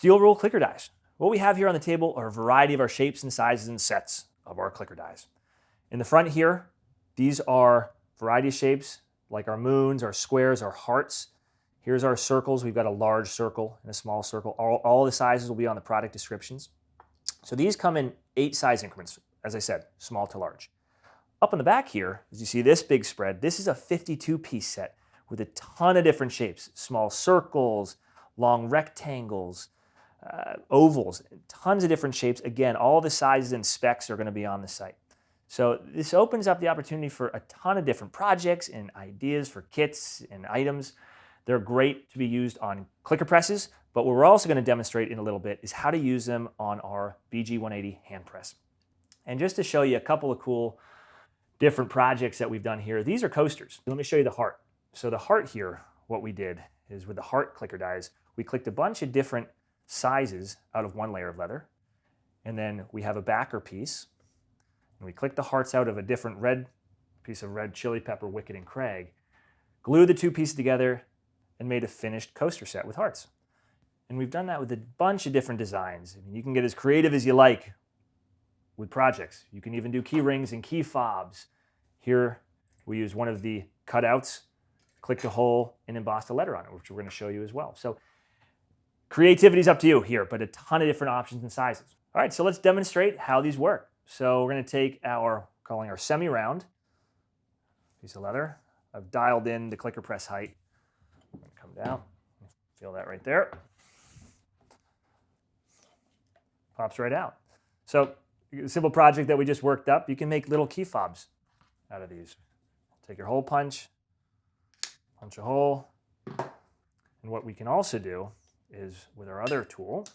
Steel rule clicker dies. What we have here on the table are a variety of our shapes and sizes and sets of our clicker dies. In the front here, these are variety of shapes like our moons, our squares, our hearts. Here's our circles. We've got a large circle and a small circle. All the sizes will be on the product descriptions. So these come in 8 size increments, as I said, small to large. Up on the back here, as you see this big spread, this is a 52-piece set with a ton of different shapes, small circles, long rectangles, ovals, tons of different shapes. Again, all the sizes and specs are going to be on the site. So this opens up the opportunity for a ton of different projects and ideas for kits and items. They're great to be used on clicker presses, but what we're also going to demonstrate in a little bit is how to use them on our BG180 hand press. And just to show you a couple of cool different projects that we've done here, these are coasters. Let me show you the heart. So the heart here, what we did is with the heart clicker dies, we clicked a bunch of different sizes out of one layer of leather, and then we have a backer piece, and we clicked the hearts out of a different red piece of red chili pepper, wicked, and Craig, glued the 2 pieces together, and made a finished coaster set with hearts. And we've done that with a bunch of different designs. I mean, you can get as creative as you like with projects. You can even do key rings and key fobs. Here, we use one of the cutouts, clicked a hole, and embossed a letter on it, which we're going to show you as well. So creativity's up to you here, but a ton of different options and sizes. All right, so let's demonstrate how these work. So we're going to take calling our semi-round piece of leather. I've dialed in the clicker press height. I'm going to come down. Feel that right there. Pops right out. So a simple project that we just worked up, you can make little key fobs out of these. Take your hole punch a hole. And what we can also do is with our other tool,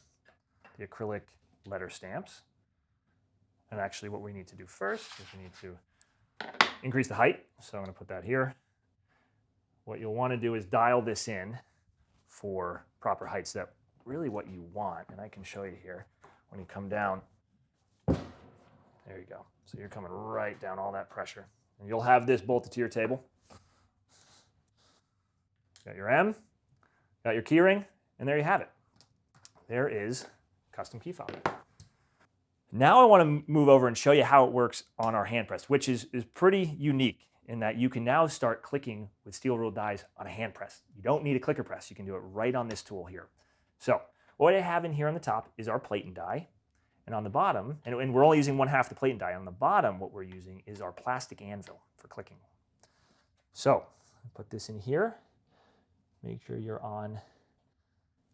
the acrylic letter stamps. And actually what we need to do first is we need to increase the height. So I'm going to put that here. What you'll want to do is dial this in for proper heights, that really what you want. And I can show you here. When you come down, there you go. So you're coming right down all that pressure. And you'll have this bolted to your table. Got your M, got your key ring, and there you have it. There is custom key fob. Now I want to move over and show you how it works on our hand press, which is pretty unique in that you can now start clicking with steel rule dies on a hand press. You don't need a clicker press. You can do it right on this tool here. So what I have in here on the top is our plate and die. And on the bottom, and we're only using 1/2 the plate and die. On the bottom, what we're using is our plastic anvil for clicking. So put this in here. Make sure you're on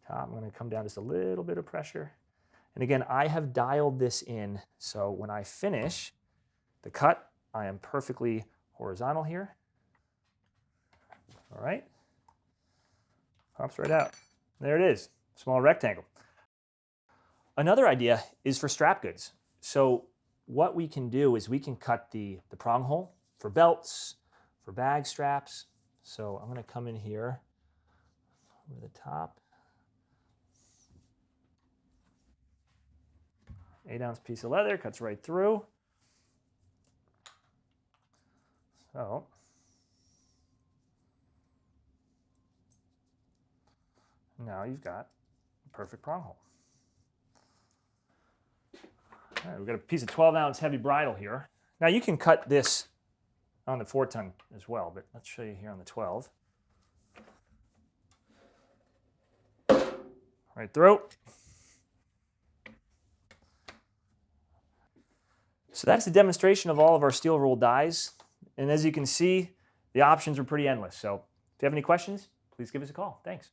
top. I'm going to come down just a little bit of pressure. And again, I have dialed this in, so when I finish the cut, I am perfectly horizontal here. All right. Pops right out. There it is, small rectangle. Another idea is for strap goods. So what we can do is we can cut the prong hole for belts, for bag straps. So I'm going to come in here over the top. 8-ounce piece of leather, cuts right through. So now you've got a perfect prong hole. All right, we've got a piece of 12-ounce heavy bridle here. Now you can cut this on the 4-ton as well, but let's show you here on the 12. Right through. So that's a demonstration of all of our steel rule dies. And as you can see, the options are pretty endless. So if you have any questions, please give us a call. Thanks.